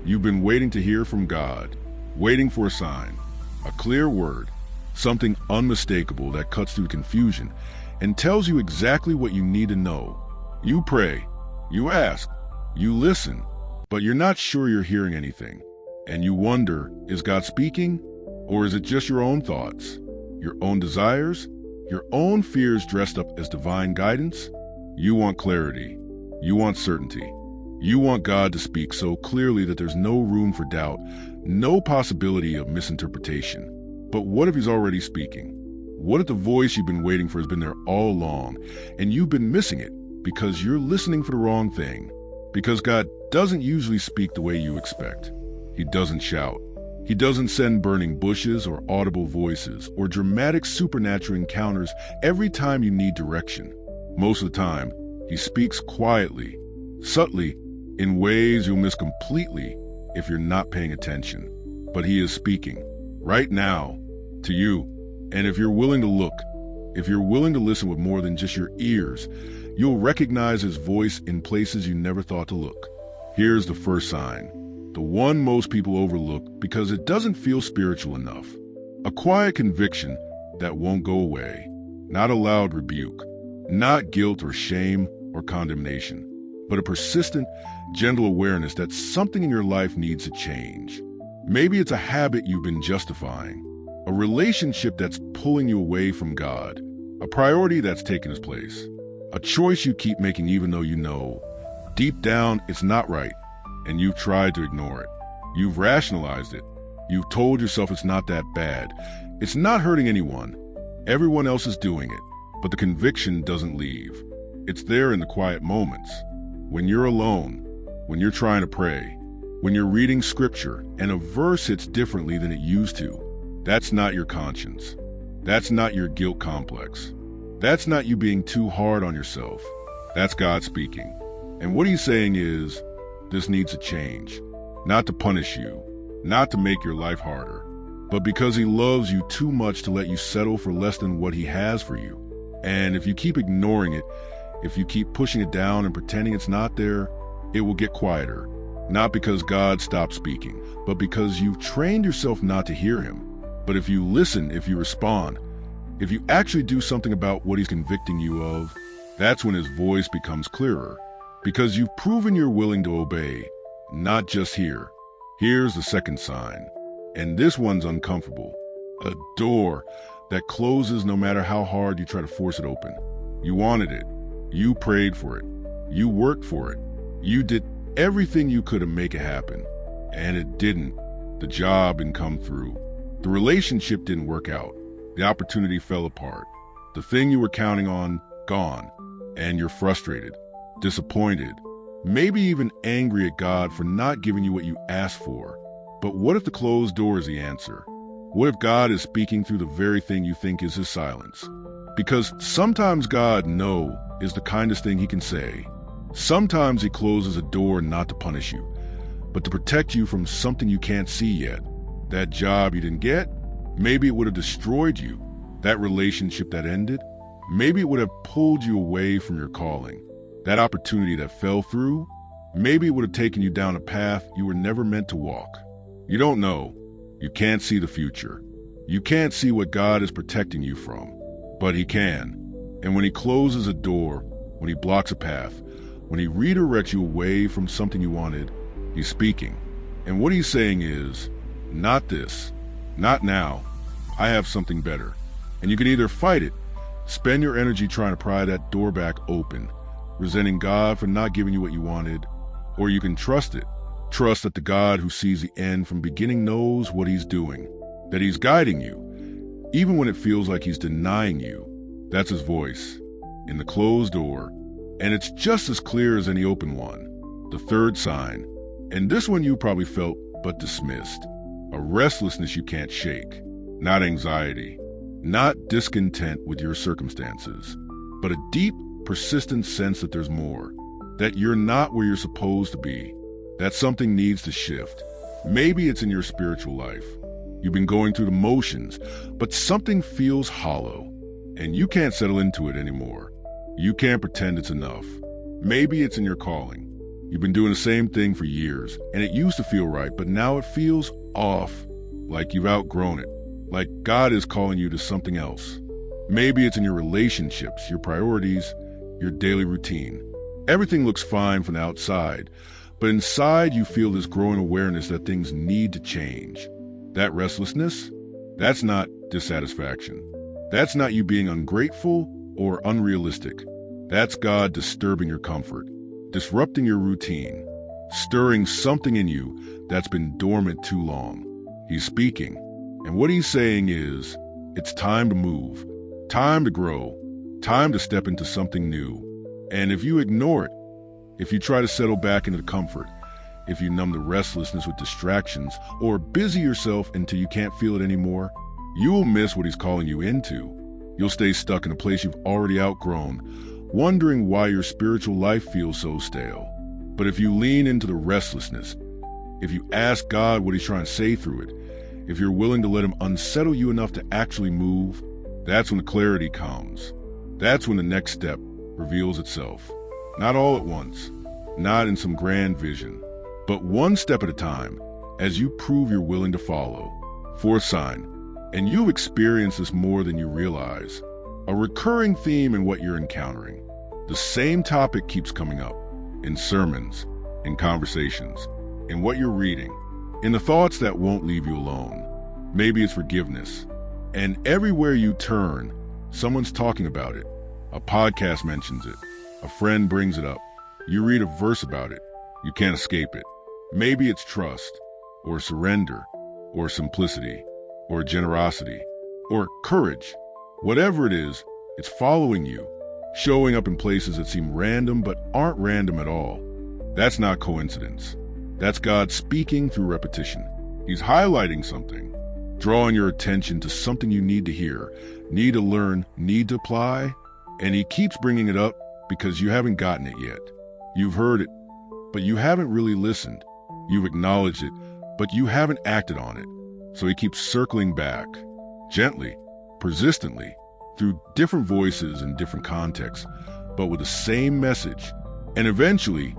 You've been waiting to hear from God, waiting for a sign, a clear word, something unmistakable that cuts through confusion and tells you exactly what you need to know. You pray, you ask, you listen, but you're not sure you're hearing anything. And you wonder, is God speaking? Or is it just your own thoughts, your own desires, your own fears dressed up as divine guidance? You want clarity. You want certainty. You want God to speak so clearly that there's no room for doubt, no possibility of misinterpretation. But what if he's already speaking? What if the voice you've been waiting for has been there all along, and you've been missing it because you're listening for the wrong thing? Because God doesn't usually speak the way you expect. He doesn't shout. He doesn't send burning bushes or audible voices or dramatic supernatural encounters every time you need direction. Most of the time, he speaks quietly, subtly, in ways you'll miss completely if you're not paying attention. But he is speaking right now to you. And if you're willing to look, if you're willing to listen with more than just your ears, you'll recognize his voice in places you never thought to look. Here's the first sign, the one most people overlook because it doesn't feel spiritual enough. A quiet conviction that won't go away, not a loud rebuke, not guilt or shame or condemnation, but a persistent, gentle awareness that something in your life needs to change. Maybe it's a habit you've been justifying, a relationship that's pulling you away from God, a priority that's taken its place, a choice you keep making even though you know, deep down, it's not right, and you've tried to ignore it. You've rationalized it. You've told yourself it's not that bad. It's not hurting anyone. Everyone else is doing it, but the conviction doesn't leave. It's there in the quiet moments, when you're alone, when you're trying to pray, when you're reading scripture and a verse hits differently than it used to. That's not your conscience. That's not your guilt complex. That's not you being too hard on yourself. That's God speaking. And what he's saying is, this needs to change. Not to punish you, not to make your life harder, but because he loves you too much to let you settle for less than what he has for you. And if you keep ignoring it, if you keep pushing it down and pretending it's not there, it will get quieter. Not because God stopped speaking, but because you've trained yourself not to hear him. But if you listen, if you respond, if you actually do something about what he's convicting you of, that's when his voice becomes clearer. Because you've proven you're willing to obey, not just hear. Here's the second sign, and this one's uncomfortable. A door that closes no matter how hard you try to force it open. You wanted it. You prayed for it. You worked for it. You did everything you could to make it happen. And it didn't. The job didn't come through. The relationship didn't work out. The opportunity fell apart. The thing you were counting on, gone. And you're frustrated, disappointed, maybe even angry at God for not giving you what you asked for. But what if the closed door is the answer? What if God is speaking through the very thing you think is his silence? Because sometimes God, no, is the kindest thing he can say. Sometimes he closes a door not to punish you, but to protect you from something you can't see yet. That job you didn't get, maybe it would have destroyed you. That relationship that ended, maybe it would have pulled you away from your calling. That opportunity that fell through, maybe it would have taken you down a path you were never meant to walk. You don't know. You can't see the future. You can't see what God is protecting you from, but he can. And when he closes a door, when he blocks a path, when he redirects you away from something you wanted, he's speaking. And what he's saying is, not this, not now. I have something better. And you can either fight it, spend your energy trying to pry that door back open, resenting God for not giving you what you wanted, or you can trust it. Trust that the God who sees the end from beginning knows what he's doing, that he's guiding you, even when it feels like he's denying you. That's his voice, in the closed door, and it's just as clear as any open one. The third sign, and this one you probably felt but dismissed, a restlessness you can't shake, not anxiety, not discontent with your circumstances, but a deep, persistent sense that there's more, that you're not where you're supposed to be, that something needs to shift. Maybe it's in your spiritual life. You've been going through the motions, but something feels hollow, and you can't settle into it anymore. You can't pretend it's enough. Maybe it's in your calling. You've been doing the same thing for years, and it used to feel right, but now it feels off, like you've outgrown it, like God is calling you to something else. Maybe it's in your relationships, your priorities, your daily routine. Everything looks fine from the outside, but inside you feel this growing awareness that things need to change. That restlessness, that's not dissatisfaction. That's not you being ungrateful or unrealistic. That's God disturbing your comfort, disrupting your routine, stirring something in you that's been dormant too long. He's speaking, and what he's saying is, it's time to move, time to grow, time to step into something new. And if you ignore it, if you try to settle back into the comfort, if you numb the restlessness with distractions or busy yourself until you can't feel it anymore, you will miss what he's calling you into. You'll stay stuck in a place you've already outgrown, wondering why your spiritual life feels so stale. But if you lean into the restlessness, if you ask God what he's trying to say through it, if you're willing to let him unsettle you enough to actually move, that's when the clarity comes. That's when the next step reveals itself. Not all at once, not in some grand vision, but one step at a time, as you prove you're willing to follow. Fourth sign, and you've experienced this more than you realize, a recurring theme in what you're encountering. The same topic keeps coming up, in sermons, in conversations, in what you're reading, in the thoughts that won't leave you alone. Maybe it's forgiveness. And everywhere you turn, someone's talking about it. A podcast mentions it. A friend brings it up. You read a verse about it. You can't escape it. Maybe it's trust, or surrender, or simplicity, or generosity, or courage. Whatever it is, it's following you, showing up in places that seem random but aren't random at all. That's not coincidence. That's God speaking through repetition. He's highlighting something, drawing your attention to something you need to hear, need to learn, need to apply, and he keeps bringing it up because you haven't gotten it yet. You've heard it, but you haven't really listened. You've acknowledged it, but you haven't acted on it. So he keeps circling back, gently, persistently, through different voices and different contexts, but with the same message. And eventually,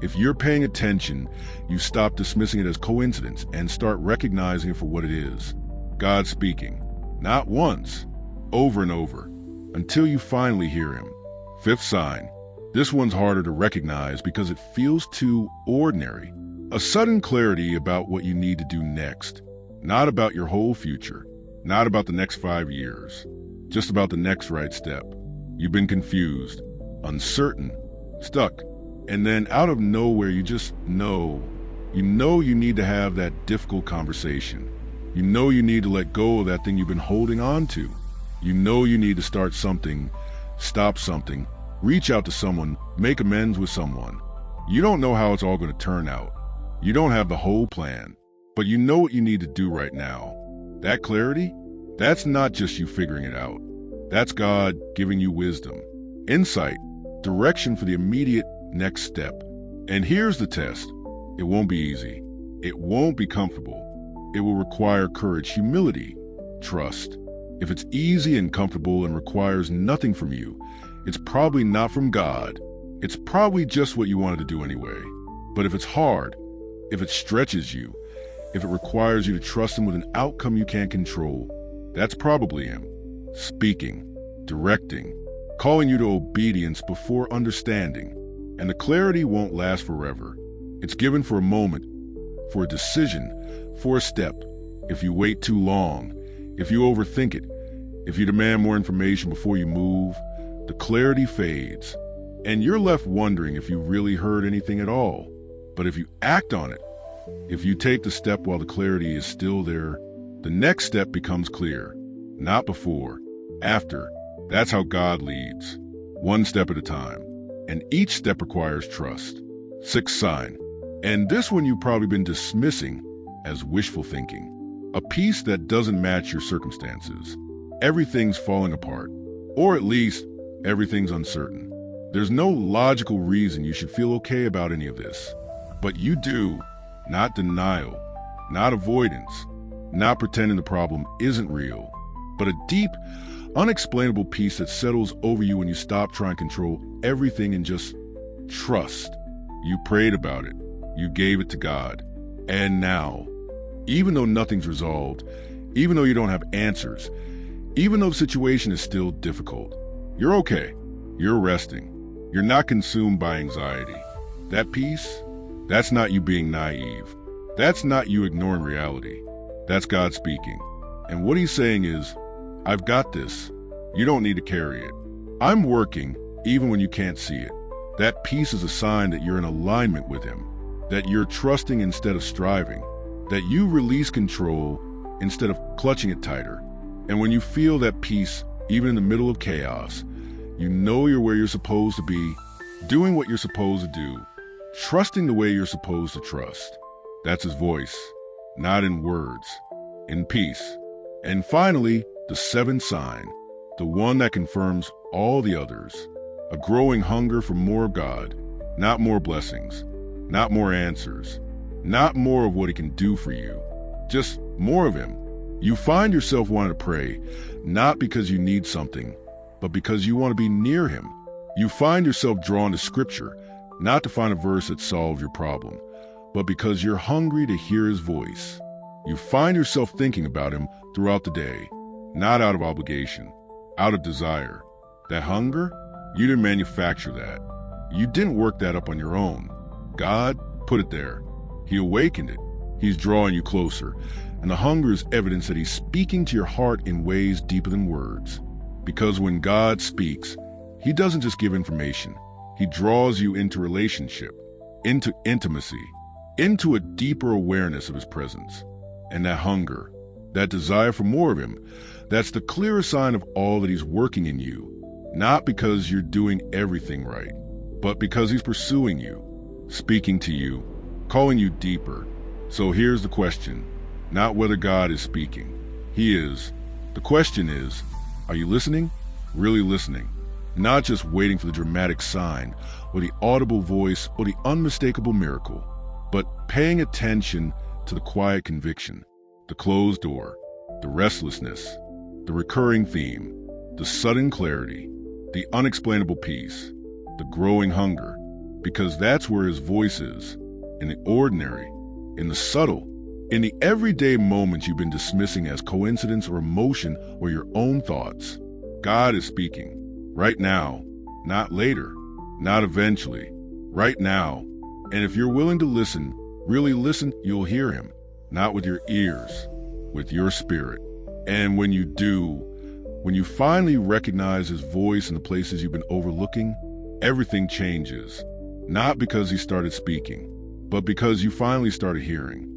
if you're paying attention, you stop dismissing it as coincidence and start recognizing it for what it is. God speaking, not once, over and over, until you finally hear him. Fifth sign. This one's harder to recognize because it feels too ordinary. A sudden clarity about what you need to do next. Not about your whole future. Not about the next 5 years. Just about the next right step. You've been confused, uncertain, stuck, and then out of nowhere you just know. You know you need to have that difficult conversation. You know you need to let go of that thing you've been holding on to. You know you need to start something, stop something, reach out to someone, make amends with someone. You don't know how it's all going to turn out. You don't have the whole plan, but you know what you need to do right now. That clarity, that's not just you figuring it out. That's God giving you wisdom, insight, direction for the immediate next step. And here's the test. It won't be easy. It won't be comfortable. It will require courage, humility, trust. If it's easy and comfortable and requires nothing from you, it's probably not from God. It's probably just what you wanted to do anyway. But if it's hard, if it stretches you, if it requires you to trust him with an outcome you can't control, that's probably him. Speaking, directing, calling you to obedience before understanding. And the clarity won't last forever. It's given for a moment, for a decision, for a step. If you wait too long, if you overthink it, if you demand more information before you move, the clarity fades. And you're left wondering if you really heard anything at all. But if you act on it, if you take the step while the clarity is still there, the next step becomes clear. Not before, after. That's how God leads. One step at a time. And each step requires trust. Sixth sign. And this one you've probably been dismissing as wishful thinking. A peace that doesn't match your circumstances. Everything's falling apart. Or at least, everything's uncertain. There's no logical reason you should feel okay about any of this. But you do. Not denial. Not avoidance. Not pretending the problem isn't real. But a deep, unexplainable peace that settles over you when you stop trying to control everything and just trust. You prayed about it. You gave it to God. And now, even though nothing's resolved, even though you don't have answers, even though the situation is still difficult, you're okay. You're resting. You're not consumed by anxiety. That peace, that's not you being naive. That's not you ignoring reality. That's God speaking. And what he's saying is, I've got this. You don't need to carry it. I'm working even when you can't see it. That peace is a sign that you're in alignment with him, that you're trusting instead of striving, that you release control instead of clutching it tighter. And when you feel that peace, even in the middle of chaos, you know you're where you're supposed to be, doing what you're supposed to do, trusting the way you're supposed to trust. That's his voice, not in words, in peace. And finally, the seventh sign, the one that confirms all the others, a growing hunger for more of God, not more blessings, not more answers, not more of what he can do for you, just more of him. You find yourself wanting to pray, not because you need something, but because you want to be near him. You find yourself drawn to scripture, not to find a verse that solves your problem, but because you're hungry to hear his voice. You find yourself thinking about him throughout the day, not out of obligation, out of desire. That hunger, you didn't manufacture that. You didn't work that up on your own. God put it there. He awakened it. He's drawing you closer. And the hunger is evidence that he's speaking to your heart in ways deeper than words. Because when God speaks, he doesn't just give information. He draws you into relationship, into intimacy, into a deeper awareness of his presence. And that hunger, that desire for more of him, that's the clearest sign of all that he's working in you. Not because you're doing everything right, but because he's pursuing you, speaking to you, calling you deeper. So here's the question, not whether God is speaking. He is. The question is, are you listening? Really listening? Not just waiting for the dramatic sign or the audible voice or the unmistakable miracle, but paying attention to the quiet conviction, the closed door, the restlessness, the recurring theme, the sudden clarity, the unexplainable peace, the growing hunger, because that's where his voice is, in the ordinary, in the subtle, in the everyday moments you've been dismissing as coincidence or emotion or your own thoughts. God is speaking, right now, not later, not eventually, right now. And if you're willing to listen, really listen, you'll hear him, not with your ears, with your spirit. And when you do, when you finally recognize his voice in the places you've been overlooking, everything changes. Not because he started speaking, but because you finally started hearing.